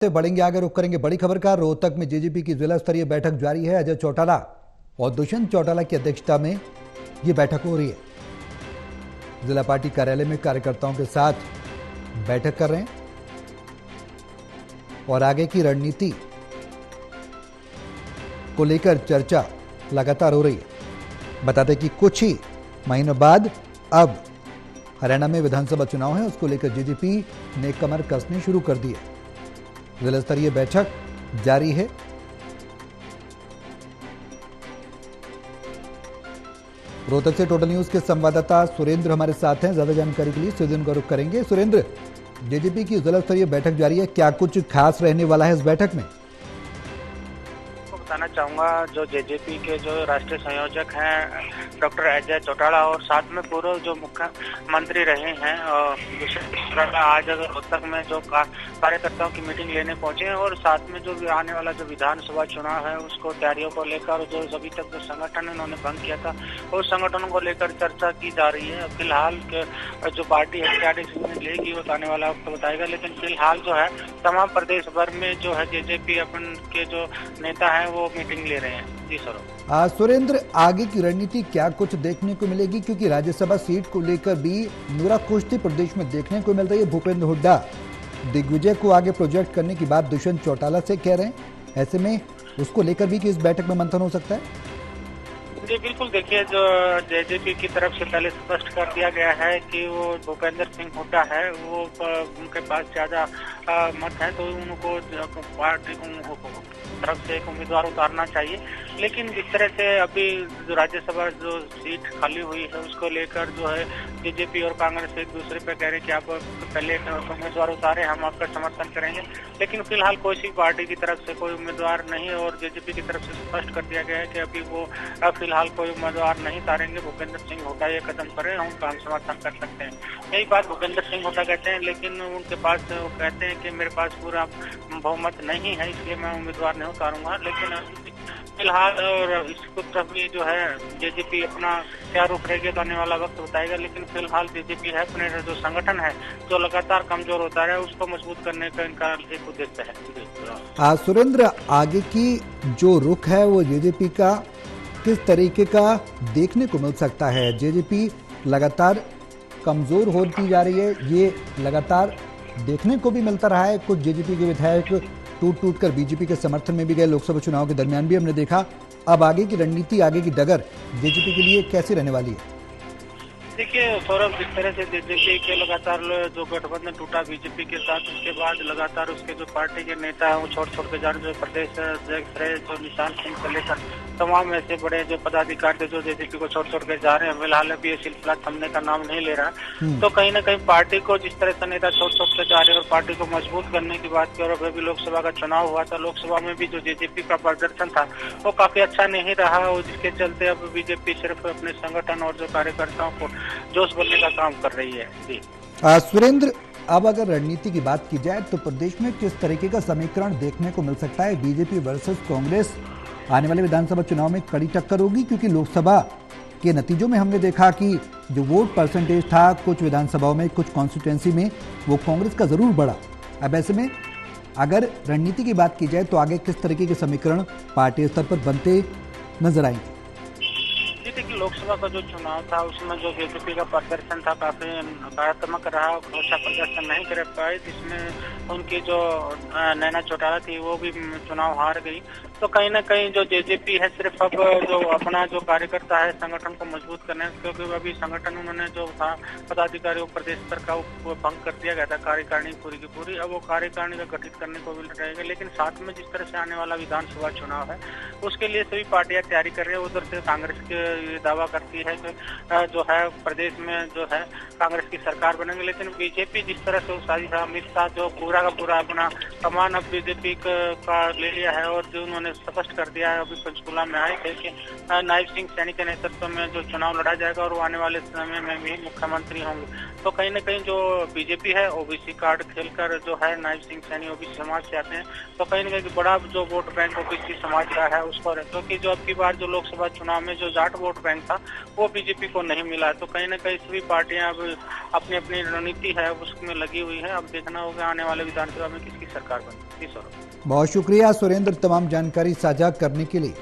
से बढ़ेंगे आगे, रुख करेंगे बड़ी खबर का। रोहतक में जेजेपी की जिला स्तरीय बैठक जारी है। अजय चौटाला और दुष्यंत चौटाला की अध्यक्षता में यह बैठक हो रही है। जिला पार्टी कार्यालय में कार्यकर्ताओं के साथ बैठक कर रहे हैं और आगे की रणनीति को लेकर चर्चा लगातार हो रही है। बता दें कि कुछ ही महीनों बाद अब हरियाणा में विधानसभा चुनाव है, उसको लेकर जेजेपी ने कमर कसनी शुरू कर दी है। जिला स्तरीय बैठक जारी है। रोहतक से टोटल न्यूज के संवाददाता सुरेंद्र हमारे साथ हैं। ज्यादा जानकारी के लिए सुरेंद्र का रुख करेंगे। सुरेंद्र, जेजेपी की जिला स्तरीय बैठक जारी है, क्या कुछ खास रहने वाला है इस बैठक में? बताना चाहूंगा, जो जेजेपी के जो राष्ट्रीय संयोजक हैं डॉक्टर अजय चौटाला और साथ में पूर्व जो मुख्यमंत्री रहे हैं दुष्यंत चौटाला आज अगर रोहतक में जो कार्यकर्ताओं की मीटिंग लेने पहुंचे हैं और साथ में जो आने वाला जो विधानसभा चुनाव है उसको तैयारियों को लेकर जो अभी तक जो संगठन इन्होंने भंग किया था उस संगठनों को लेकर चर्चा की जा रही है। फिलहाल जो पार्टी है क्या डिसीजन लेगी वो आने वाला वक्त बताएगा, लेकिन फिलहाल जो है तमाम प्रदेश भर में जो है जेजेपी अपन के जो नेता है वो मीटिंग ले रहे हैं। जी सर। सुरेंद्र, आगे की रणनीति क्या कुछ देखने को मिलेगी, क्योंकि राज्यसभा सीट को लेकर भी नूरा कुश्ती प्रदेश में देखने को मिल रही है। भूपेंद्र हुड्डा दिग्विजय को आगे प्रोजेक्ट करने की बात दुष्यंत चौटाला से कह रहे हैं, ऐसे में उसको लेकर भी कि इस बैठक में मंथन हो सकता है। जी बिल्कुल, देखिए जो जेजेपी की तरफ से पहले स्पष्ट कर दिया गया है कि वो भूपेंद्र सिंह हुड्डा है, वो उनके पास ज्यादा मत है तो उनको पार्टी तरफ से एक उम्मीदवार उतारना चाहिए। लेकिन जिस तरह से अभी जो राज्यसभा जो सीट खाली हुई है उसको लेकर जो है बीजेपी और कांग्रेस एक दूसरे पे कह रहे कि आप पहले उम्मीदवार उतारे, हम आपका समर्थन करेंगे। लेकिन फिलहाल कोई सी पार्टी की तरफ से कोई उम्मीदवार नहीं और जेजेपी की तरफ से स्पष्ट कर दिया गया है कि अभी वो फिलहाल कोई उम्मीदवार नहीं उतारेंगे। भूपेंद्र सिंह हुड्डा ये कदम करें, उनका हम समर्थन कर सकते हैं। यही बात भूपेंद्र सिंह हुड्डा कहते हैं, लेकिन उनके पास वो कहते हैं कि मेरे पास पूरा बहुमत नहीं है इसलिए मैं उम्मीदवार नहीं उतारूंगा। लेकिन फिलहाल और इसको तभी जो है जेजेपी अपना क्या रुख रहेगा तो आने वाला वक्त बताएगा। लेकिन फिलहाल जेजेपी है अपने जो संगठन है जो लगातार कमजोर होता है उसको मजबूत करने का इनका एक उद्देश्य है। सुरेंद्र, आगे की जो रुख है वो जेजेपी का किस तरीके का देखने को मिल सकता है? जेजेपी लगातार कमजोर होती जा रही है, ये लगातार देखने को भी मिलता रहा है। कुछ जेजेपी के विधायक टूट कर बीजेपी के समर्थन में भी गए, लोकसभा चुनाव के दरमियान भी हमने देखा। अब आगे की रणनीति, आगे की डगर जेजेपी के लिए कैसी रहने वाली है? देखिए सौरभ, जिस तरह से जेजेपी के लगातार जो गठबंधन टूटा बीजेपी के साथ, उसके बाद लगातार उसके जो पार्टी के नेता हैं वो छोड़ के जा रहे, जो प्रदेश अध्यक्ष रहे जो निशान सिंह से लेकर तमाम ऐसे बड़े जो पदाधिकारी जो जेजेपी को छोड़ के जा रहे हैं, फिलहाल अभी ये सिलसिला थमने का नाम नहीं ले रहा। तो कहीं ना कहीं पार्टी को जिस तरह से नेता छोड़ के जा रहे हैं और पार्टी को मजबूत करने की बात की, और अभी लोकसभा का चुनाव हुआ था, लोकसभा में भी जो जेजेपी का प्रदर्शन था वो काफी अच्छा नहीं रहा और जिसके चलते अब बीजेपी सिर्फ अपने संगठन और जो कार्यकर्ताओं को जोश बनने का काम कर रही है। जी सुरेंद्र, अब अगर रणनीति की बात की जाए तो प्रदेश में किस तरीके का समीकरण देखने को मिल सकता है? बीजेपी वर्सेस कांग्रेस आने वाले विधानसभा चुनाव में कड़ी टक्कर होगी, क्योंकि लोकसभा के नतीजों में हमने देखा कि जो वोट परसेंटेज था कुछ विधानसभाओं में, कुछ कॉन्स्टिट्यूएंसी में वो कांग्रेस का जरूर बढ़ा। अब ऐसे में अगर रणनीति की बात की जाए तो आगे किस तरीके के समीकरण पार्टी स्तर पर बनते नजर आएंगे? लोकसभा का जो चुनाव था उसमें जो बीजेपी का प्रदर्शन था काफी नकारात्मक रहा, अच्छा प्रदर्शन नहीं कर पाए, जिसमें उनकी जो नैना चौटाला थी वो भी चुनाव हार गई। तो कहीं ना कहीं जो जेजेपी है सिर्फ अब जो अपना जो कार्यकर्ता है संगठन को मजबूत करना है, क्योंकि अभी संगठन उन्होंने जो था पदाधिकारियों प्रदेश स्तर का वो भंग कर दिया गया था, कार्यकारिणी पूरी की पूरी। अब वो कार्यकारिणी का गठित करने को भी रहेगा, लेकिन साथ में जिस तरह से आने वाला विधानसभा चुनाव है उसके लिए सभी पार्टियां तैयारी कर रही है। उधर से कांग्रेस के दावा करती है कि जो है प्रदेश में जो है कांग्रेस की सरकार बनेगी, लेकिन बीजेपी जिस तरह से सारी अमित शाह जो पूरा का पूरा अपना कमान अब बीजेपी का ले लिया है और जो उन्होंने स्पष्ट कर दिया है, अभी पंचकुला में आए थे कि नायब सिंह सैनी के नेतृत्व में जो चुनाव लड़ा जाएगा और वो आने वाले समय में भी मुख्यमंत्री होंगे। तो कहीं न कहीं जो बीजेपी है ओबीसी कार्ड खेलकर जो है नायब सिंह सैनी ओबीसी समाज से आते हैं, तो कहीं न कहीं बड़ा जो वोट बैंक ओबीसी समाज का है उसको, क्योंकि जो अब की बार जो लोकसभा चुनाव में जो जाट वोट बैंक था वो बीजेपी को नहीं मिला। तो कहीं न कहीं सभी पार्टियां अब अपनी अपनी रणनीति है उसमें लगी हुई है। अब देखना होगा आने वाले विधानसभा में किसकी सरकार बने। जी सर। बहुत शुक्रिया सुरेंद्र तमाम जानकारी साझा करने के लिए।